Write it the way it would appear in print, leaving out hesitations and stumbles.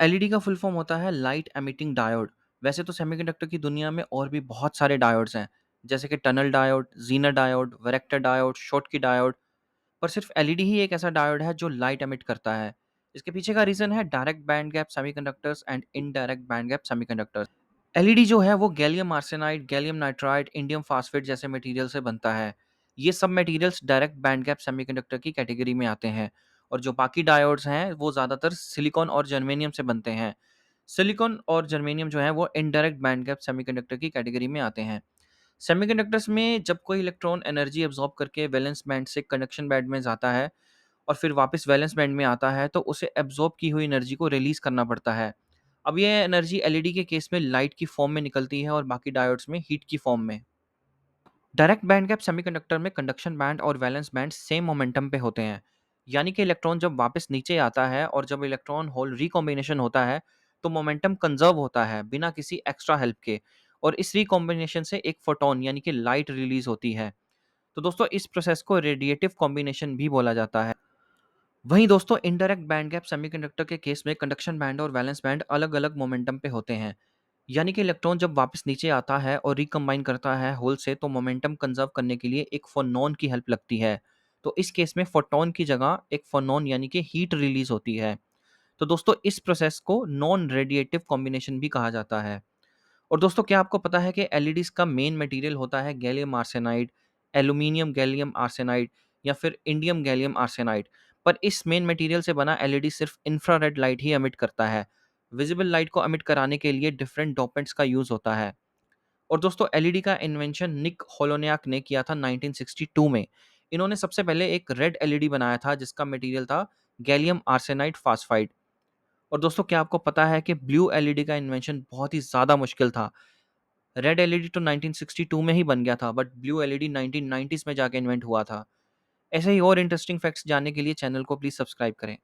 LED का full form होता है लाइट एमिटिंग डायोड। वैसे तो सेमीकंडक्टर की दुनिया में और भी बहुत सारे डायोड्स हैं, जैसे कि tunnel diode, zener diode, varactor diode, Schottky diode. पर सिर्फ एलईडी ही एक ऐसा डायोड है जो लाइट एमिट करता है। इसके पीछे का रीज़न है direct band gap semiconductors and indirect band gap semiconductors. LED जो है वो gallium arsenide, gallium nitride, indium phosphate जैसे मटेरियल से बनता है। ये सब materials direct band gap semiconductor की कैटेगरी में आते हैं। और जो बाकी डायोड्स हैं वो ज़्यादातर सिलिकॉन और जर्मेनियम से बनते हैं। सिलिकॉन और जर्मेनियम जो है वो इनडायरेक्ट बैंड गैप सेमीकंडक्टर की कैटेगरी में आते हैं। सेमीकंडक्टर्स में जब कोई इलेक्ट्रॉन एनर्जी एब्जॉर्ब करके वैलेंस बैंड से कंडक्शन बैंड में जाता है और फिर वापस वैलेंस बैंड में आता है, तो उसे एब्जॉर्ब की हुई एनर्जी को रिलीज करना पड़ता है। अब ये एनर्जी एलईडी के केस में लाइट की फॉर्म में निकलती है और बाकी डायोड्स में हीट की फॉर्म में। डायरेक्ट बैंड गैप सेमीकंडक्टर में कंडक्शन बैंड और वैलेंस बैंड सेम मोमेंटम पे होते हैं। यानी कि इलेक्ट्रॉन जब वापस नीचे आता है और जब इलेक्ट्रॉन होल रिकॉम्बिनेशन होता है, तो मोमेंटम कंजर्व होता है बिना किसी एक्स्ट्रा हेल्प के। और इस रिकॉम्बिनेशन से एक फोटोन यानी कि लाइट रिलीज होती है। तो दोस्तों इस प्रोसेस को रेडिएटिव कॉम्बिनेशन भी बोला जाता है। वहीं दोस्तों इनडायरेक्ट बैंड गैप सेमीकंडक्टर के केस में कंडक्शन बैंड और वैलेंस बैंड अलग अलग मोमेंटम पे होते हैं। यानी कि इलेक्ट्रॉन जब वापस नीचे आता है और रिकम्बाइन करता है होल से, तो मोमेंटम कंजर्व करने के लिए एक फोनॉन की हेल्प लगती है। तो इस केस में फोटोन की जगह एक फोनॉन यानी कि हीट रिलीज होती है। तो दोस्तों इस प्रोसेस को नॉन रेडिएटिव कॉम्बिनेशन भी कहा जाता है। और दोस्तों क्या आपको पता है कि एलईडीज का मेन मटेरियल होता है gallium arsenide, aluminium gallium arsenide या फिर इंडियम गैलियम आर्सेनाइड। पर इस मेन मटेरियल से बना एलईडी सिर्फ इंफ्रारेड लाइट ही एमिट करता है। विजिबल लाइट को एमिट कराने के लिए डिफरेंट डोपेंट्स का यूज होता है। और दोस्तों एलईडी का इन्वेंशन निक होलोनियाक ने किया था 1962 में। इन्होंने सबसे पहले एक रेड एलईडी बनाया था जिसका मटेरियल था गैलियम आर्सेनाइड फास्फाइड। और दोस्तों क्या आपको पता है कि ब्लू एलईडी का इन्वेंशन बहुत ही ज़्यादा मुश्किल था। रेड एलईडी तो 1962 में ही बन गया था, बट ब्लू एलईडी 1990s में जाके इन्वेंट हुआ था। ऐसे ही और इंटरेस्टिंग फैक्ट्स जानने के लिए चैनल को प्लीज़ सब्सक्राइब करें।